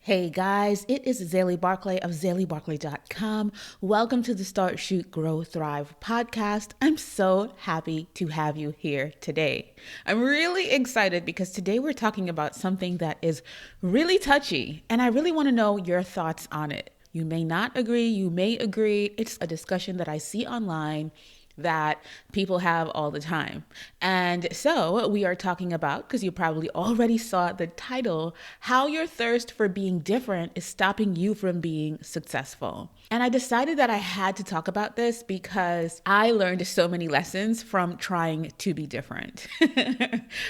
Hey guys, it is Xayli Barclay of XayliBarclay.com. Welcome to the Start, Shoot, Grow, Thrive podcast. I'm so happy to have you here today. I'm really excited because today we're talking about something that is really touchy, and I really want to know your thoughts on it. You may not agree, you may agree. It's a discussion that I see online that people have all the time. And so we are talking about, because you probably already saw the title, how your thirst for being different is stopping you from being successful. And I decided that I had to talk about this because I learned so many lessons from trying to be different.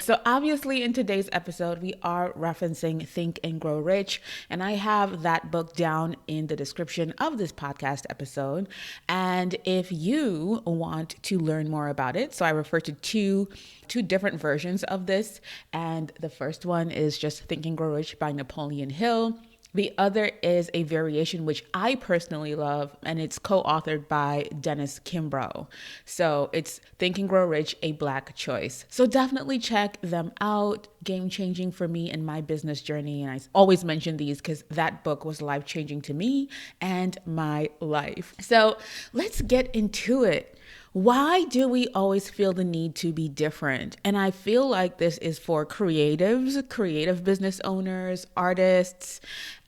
So obviously in today's episode, we are referencing Think and Grow Rich. And I have that book down in the description of this podcast episode. And if you want to learn more about it, so I refer to two different versions of this. And the first one is just Think and Grow Rich by Napoleon Hill. The other is a variation which I personally love, and it's co-authored by Dennis Kimbrough. So it's Think and Grow Rich, a Black choice. So definitely check them out. Game changing for me in my business journey. And I always mention these because that book was life changing to me and my life. So let's get into it. Why do we always feel the need to be different? And I feel like this is for creatives, creative business owners, artists.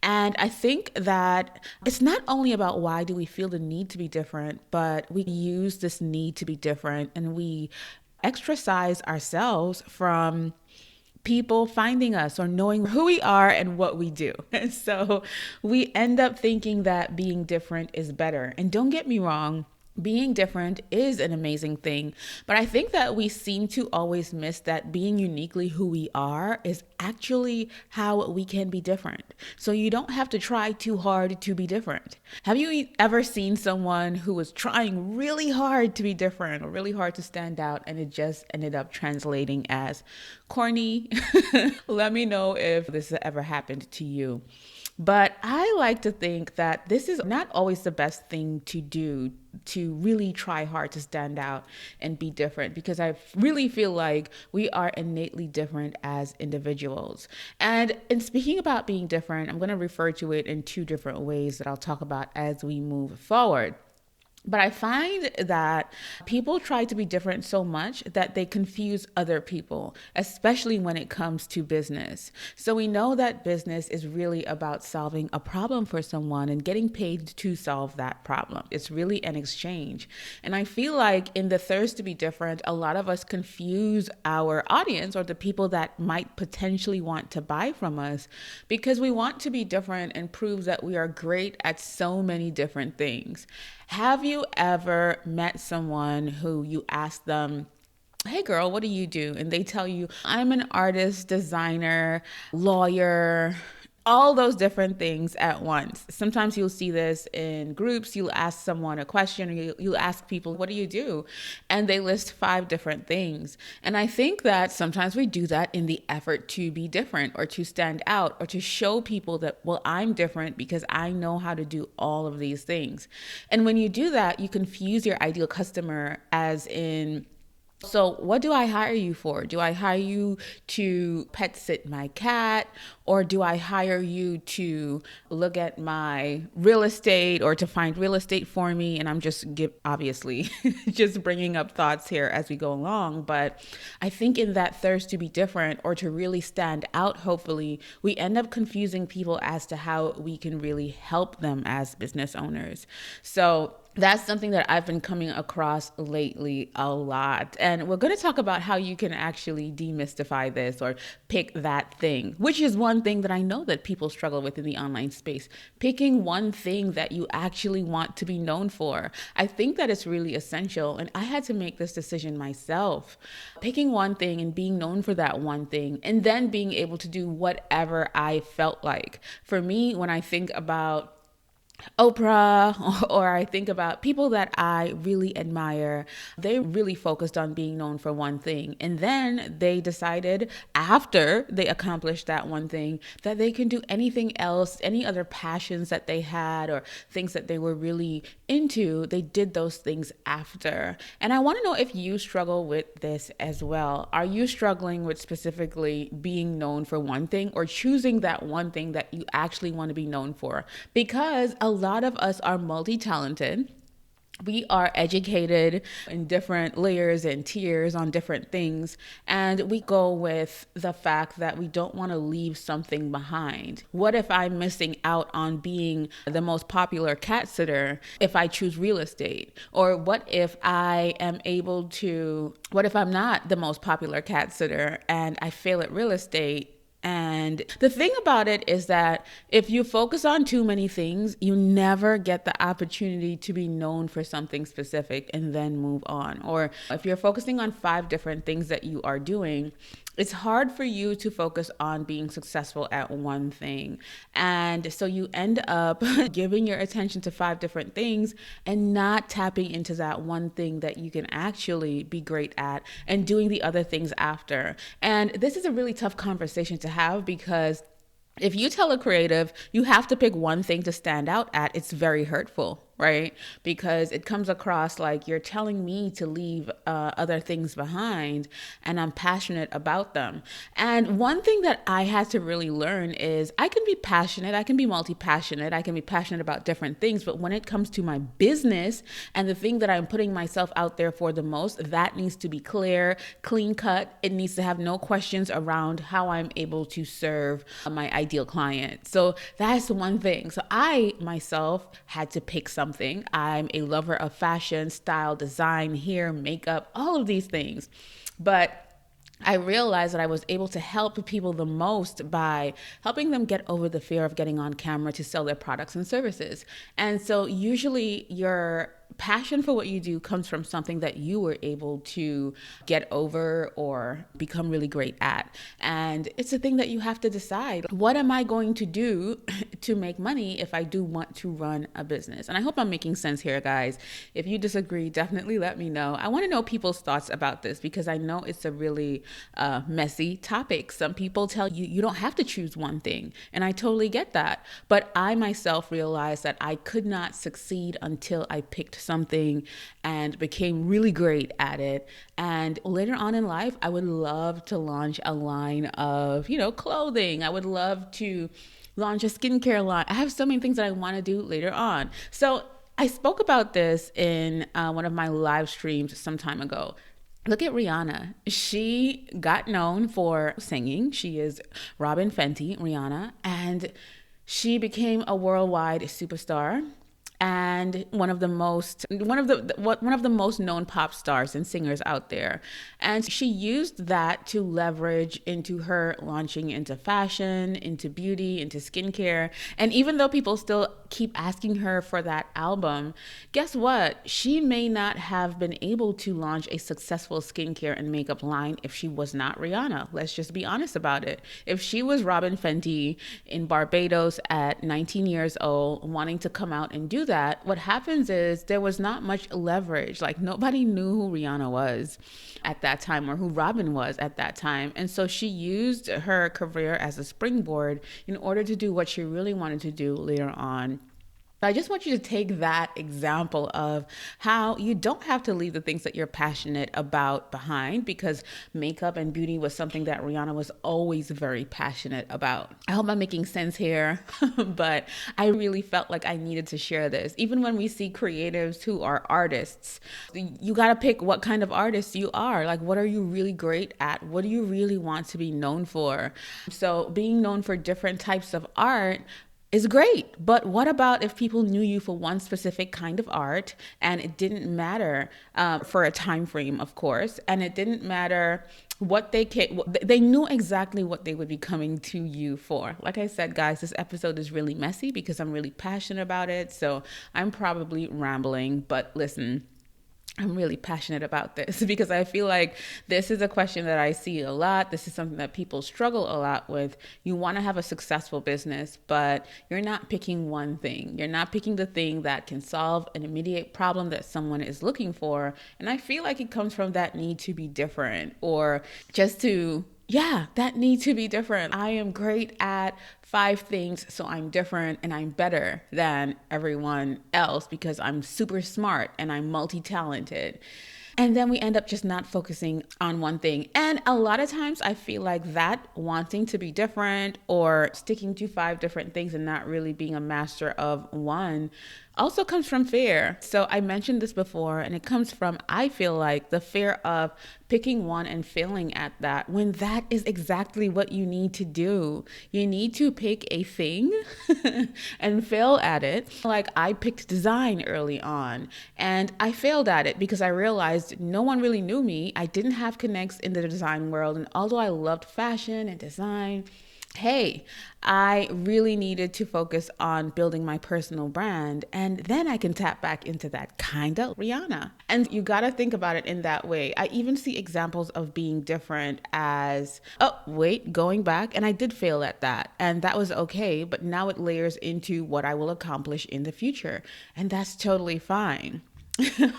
And I think that it's not only about why do we feel the need to be different, but we use this need to be different and we exercise ourselves from people finding us or knowing who we are and what we do. And so we end up thinking that being different is better. And don't get me wrong, being different is an amazing thing, but I think that we seem to always miss that being uniquely who we are is actually how we can be different. So you don't have to try too hard to be different. Have you ever seen someone who was trying really hard to be different or really hard to stand out and it just ended up translating as corny? Let me know if this has ever happened to you. But I like to think that this is not always the best thing to do, to really try hard to stand out and be different, because I really feel like we are innately different as individuals. And in speaking about being different, I'm going to refer to it in two different ways that I'll talk about as we move forward. But I find that people try to be different so much that they confuse other people, especially when it comes to business. So we know that business is really about solving a problem for someone and getting paid to solve that problem. It's really an exchange. And I feel like in the thirst to be different, a lot of us confuse our audience or the people that might potentially want to buy from us because we want to be different and prove that we are great at so many different things. Have you ever met someone who you ask them, hey girl, what do you do? And they tell you, I'm an artist, designer, lawyer, all those different things at once. Sometimes you'll see this in groups. You'll ask someone a question, or you'll ask people, what do you do? And they list 5 different things. And I think that sometimes we do that in the effort to be different or to stand out or to show people that, well, I'm different because I know how to do all of these things. And when you do that, you confuse your ideal customer as in, so what do I hire you for? Do I hire you to pet sit my cat? Or do I hire you to look at my real estate or to find real estate for me? And I'm just obviously just bringing up thoughts here as we go along. But I think in that thirst to be different or to really stand out, hopefully, we end up confusing people as to how we can really help them as business owners. So that's something that I've been coming across lately a lot. And we're going to talk about how you can actually demystify this or pick that thing, which is one thing that I know that people struggle with in the online space. Picking one thing that you actually want to be known for. I think that it's really essential. And I had to make this decision myself. Picking one thing and being known for that one thing, and then being able to do whatever I felt like. For me, when I think about Oprah, or I think about people that I really admire. They really focused on being known for one thing. And then they decided, after they accomplished that one thing, that they can do anything else, any other passions that they had or things that they were really into. They did those things after. And I want to know if you struggle with this as well. Are you struggling with specifically being known for one thing, or choosing that one thing that you actually want to be known for? Because a lot of us are multi-talented. We are educated in different layers and tiers on different things. And we go with the fact that we don't want to leave something behind. What if I'm missing out on being the most popular cat sitter if I choose real estate? Or what if what if I'm not the most popular cat sitter and I fail at real estate? And the thing about it is that if you focus on too many things, you never get the opportunity to be known for something specific and then move on. Or if you're focusing on 5 different things that you are doing, it's hard for you to focus on being successful at one thing. And so you end up giving your attention to 5 different things and not tapping into that one thing that you can actually be great at and doing the other things after. And this is a really tough conversation to have, because if you tell a creative you have to pick one thing to stand out at, it's very hurtful, right? Because it comes across like you're telling me to leave other things behind, and I'm passionate about them. And one thing that I had to really learn is I can be passionate, I can be multi-passionate, I can be passionate about different things, but when it comes to my business and the thing that I'm putting myself out there for the most, that needs to be clear, clean cut. It needs to have no questions around how I'm able to serve my ideal client. So that's one thing. So I myself had to pick something. I'm a lover of fashion, style, design, hair, makeup, all of these things. But I realized that I was able to help people the most by helping them get over the fear of getting on camera to sell their products and services. And so usually your passion for what you do comes from something that you were able to get over or become really great at. And it's a thing that you have to decide. What am I going to do to make money if I do want to run a business? And I hope I'm making sense here, guys. If you disagree, definitely let me know. I want to know people's thoughts about this, because I know it's a really messy topic. Some people tell you you don't have to choose one thing, and I totally get that. But I myself realized that I could not succeed until I picked something and became really great at it. And later on in life, I would love to launch a line of, clothing. I would love to launch a skincare line. I have so many things that I want to do later on. So I spoke about this in one of my live streams some time ago. Look at Rihanna. She got known for singing. She is Robin Fenty, Rihanna, and she became a worldwide superstar and one of the most known pop stars and singers out there. And she used that to leverage into her launching into fashion, into beauty, into skincare. And even though people still keep asking her for that album, guess what? She may not have been able to launch a successful skincare and makeup line if she was not Rihanna. Let's just be honest about it. If she was Robin Fenty in Barbados at 19 years old, wanting to come out and do that, what happens is there was not much leverage. Like, nobody knew who Rihanna was at that time or who Robin was at that time. And so she used her career as a springboard in order to do what she really wanted to do later on. I just want you to take that example of how you don't have to leave the things that you're passionate about behind, because makeup and beauty was something that Rihanna was always very passionate about. I hope I'm making sense here, but I really felt like I needed to share this. Even when we see creatives who are artists, you got to pick what kind of artist you are. Like, what are you really great at? What do you really want to be known for? So being known for different types of art is great. But what about if people knew you for one specific kind of art, and it didn't matter for a time frame, of course, and it didn't matter what they knew exactly what they would be coming to you for. Like I said, guys, this episode is really messy because I'm really passionate about it. So I'm probably rambling, but listen. I'm really passionate about this because I feel like this is a question that I see a lot. This is something that people struggle a lot with. You want to have a successful business, but you're not picking one thing. You're not picking the thing that can solve an immediate problem that someone is looking for. And I feel like it comes from that need to be different, or just to that need to be different. I am great at 5 things, so I'm different and I'm better than everyone else because I'm super smart and I'm multi-talented. And then we end up just not focusing on one thing. And a lot of times I feel like that wanting to be different or sticking to 5 different things and not really being a master of one also comes from fear. So I mentioned this before, and it comes from, I feel like, the fear of picking one and failing at that, when that is exactly what you need to do. You need to pick a thing and fail at it. Like, I picked design early on and I failed at it because I realized no one really knew me. I didn't have connects in the design world. And although I loved fashion and design, hey, I really needed to focus on building my personal brand, and then I can tap back into that kind of Rihanna. And you got to think about it in that way. I even see examples of being different as, going back, and I did fail at that, and that was okay, but now it layers into what I will accomplish in the future, and that's totally fine.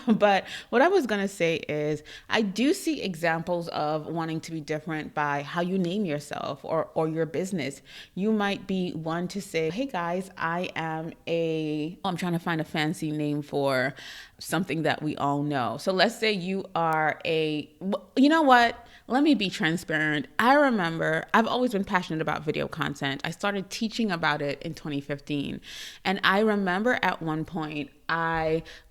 But what I was going to say is, I do see examples of wanting to be different by how you name yourself or your business. You might be one to say, hey guys, I'm trying to find a fancy name for something that we all know. So let's say you are you know what? Let me be transparent. I remember I've always been passionate about video content. I started teaching about it in 2015. And I remember at one point,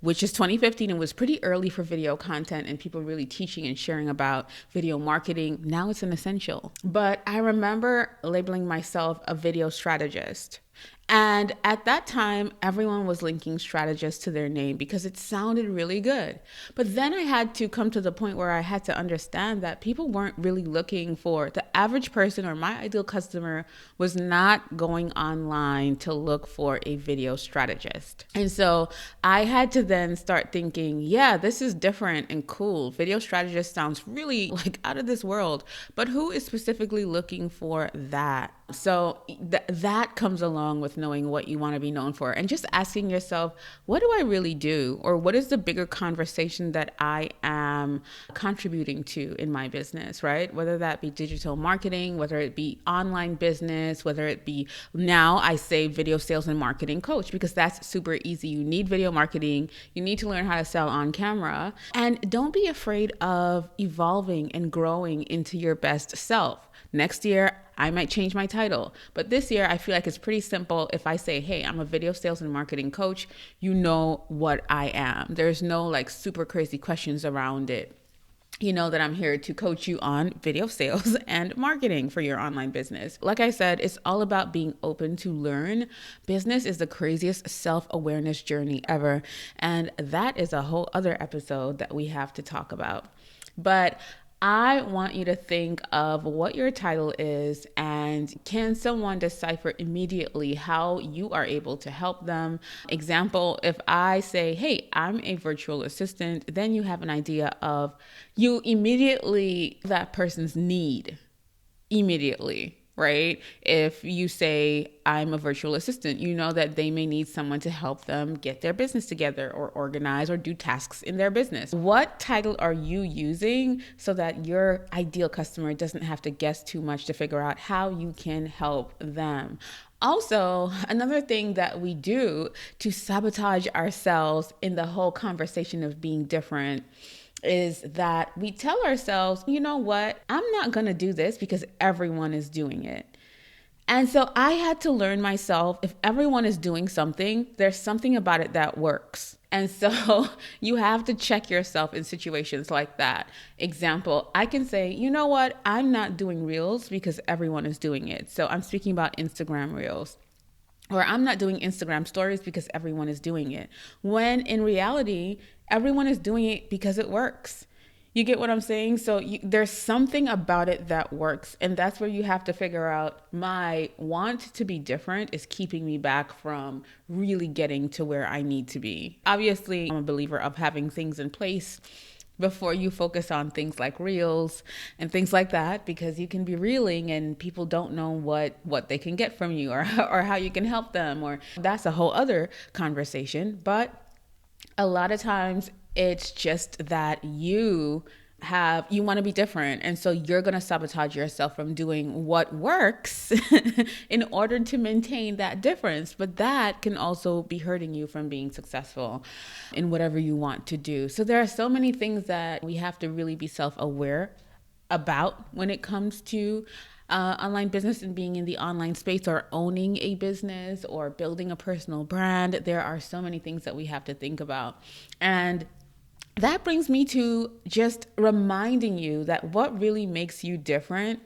which is 2015, and was pretty early for video content and people really teaching and sharing about video marketing. Now it's an essential. But I remember labeling myself a video strategist. And at that time, everyone was linking strategist to their name because it sounded really good. But then I had to come to the point where I had to understand that people weren't really looking for, the average person or my ideal customer was not going online to look for a video strategist. And so I had to then start thinking, yeah, this is different and cool. Video strategist sounds really like out of this world, but who is specifically looking for that? So that comes along with knowing what you want to be known for and just asking yourself, what do I really do? Or what is the bigger conversation that I am contributing to in my business, right? Whether that be digital marketing, whether it be online business, whether it be, now I say video sales and marketing coach, because that's super easy. You need video marketing. You need to learn how to sell on camera. And don't be afraid of evolving and growing into your best self. Next year, I might change my title, but this year I feel like it's pretty simple. If I say, hey, I'm a video sales and marketing coach, you know what I am. There's no like super crazy questions around it. You know that I'm here to coach you on video sales and marketing for your online business. Like I said, it's all about being open to learn. Business is the craziest self-awareness journey ever. And that is a whole other episode that we have to talk about. But I want you to think of what your title is, and can someone decipher immediately how you are able to help them? Example, if I say, hey, I'm a virtual assistant, then you have an idea of that person's need immediately. Right? If you say, I'm a virtual assistant, you know that they may need someone to help them get their business together or organize or do tasks in their business. What title are you using so that your ideal customer doesn't have to guess too much to figure out how you can help them? Also, another thing that we do to sabotage ourselves in the whole conversation of being different is that we tell ourselves, you know what, I'm not going to do this because everyone is doing it. And so I had to learn myself, if everyone is doing something, there's something about it that works. And so you have to check yourself in situations like that. Example, I can say, you know what, I'm not doing reels because everyone is doing it. So I'm speaking about Instagram reels. Or I'm not doing Instagram stories because everyone is doing it. When in reality, everyone is doing it because it works. You get what I'm saying? So there's something about it that works. And that's where you have to figure out my want to be different is keeping me back from really getting to where I need to be. Obviously, I'm a believer of having things in place before you focus on things like reels and things like that, because you can be reeling and people don't know what they can get from you, or how you can help them, or that's a whole other conversation. But a lot of times it's just that you want to be different, and so you're going to sabotage yourself from doing what works in order to maintain that difference. But that can also be hurting you from being successful in whatever you want to do. So there are so many things that we have to really be self-aware about when it comes to online business and being in the online space, or owning a business, or building a personal brand. There are so many things that we have to think about. And that brings me to just reminding you that what really makes you different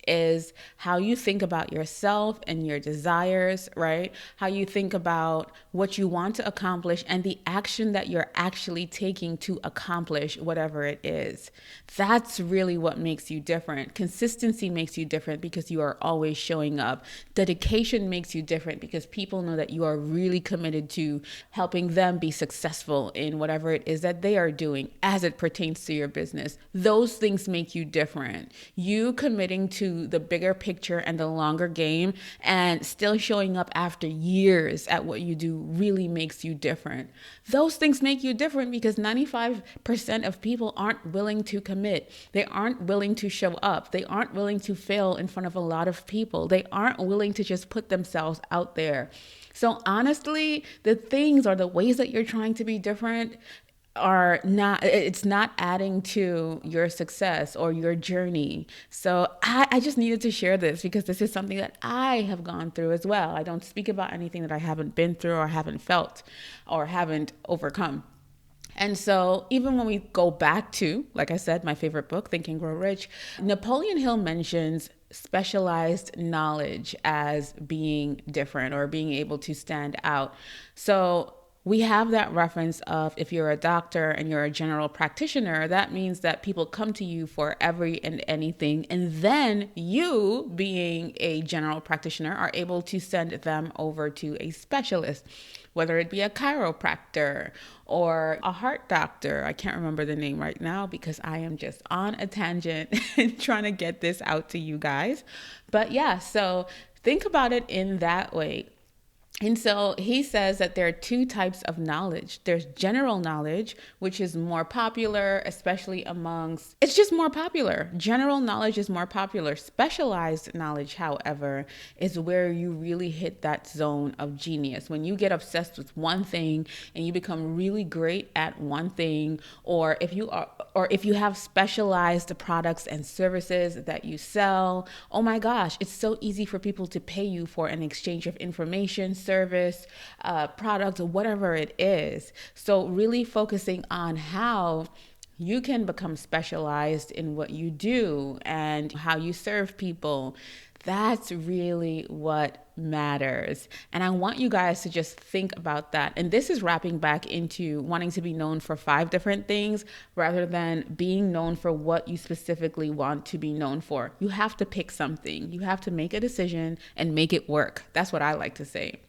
is how you think about yourself and your desires, right? How you think about what you want to accomplish and the action that you're actually taking to accomplish whatever it is. That's really what makes you different. Consistency makes you different because you are always showing up. Dedication makes you different because people know that you are really committed to helping them be successful in whatever it is that they are doing as it pertains to your business. Those things make you different. You committing to the bigger picture and the longer game and still showing up after years at what you do really makes you different. Those things make you different because 95% of people aren't willing to commit. They aren't willing to show up. They aren't willing to fail in front of a lot of people. They aren't willing to just put themselves out there. So honestly, the things or the ways that you're trying to be different it's not adding to your success or your journey. So I just needed to share this because this is something that I have gone through as well. I don't speak about anything that I haven't been through or haven't felt or haven't overcome. And so even when we go back to, like I said, my favorite book, Think and Grow Rich, Napoleon Hill mentions specialized knowledge as being different or being able to stand out. So we have that reference of if you're a doctor and you're a general practitioner, that means that people come to you for every and anything. And then you, being a general practitioner, are able to send them over to a specialist, whether it be a chiropractor or a heart doctor. I can't remember the name right now because I am just on a tangent and trying to get this out to you guys. But yeah, so think about it in that way. And so he says that there are two types of knowledge. There's general knowledge, which is more popular, especially it's just more popular. General knowledge is more popular. Specialized knowledge, however, is where you really hit that zone of genius. When you get obsessed with one thing and you become really great at one thing, or if you have specialized products and services that you sell, oh my gosh, it's so easy for people to pay you for an exchange of information, service, product, or whatever it is. So really focusing on how you can become specialized in what you do and how you serve people. That's really what matters. And I want you guys to just think about that. And this is wrapping back into wanting to be known for 5 different things rather than being known for what you specifically want to be known for. You have to pick something. You have to make a decision and make it work. That's what I like to say.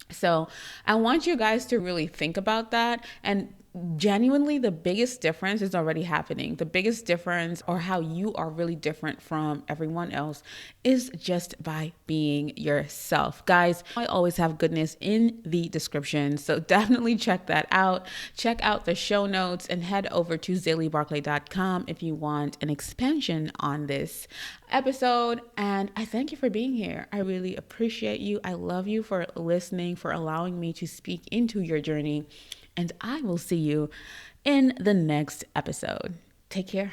So I want you guys to really think about that. And genuinely, the biggest difference is already happening. The biggest difference, or how you are really different from everyone else, is just by being yourself. Guys, I always have goodness in the description, so definitely check that out. Check out the show notes and head over to XayliBarclay.com if you want an expansion on this episode. And I thank you for being here. I really appreciate you. I love you for listening, for allowing me to speak into your journey. And I will see you in the next episode. Take care.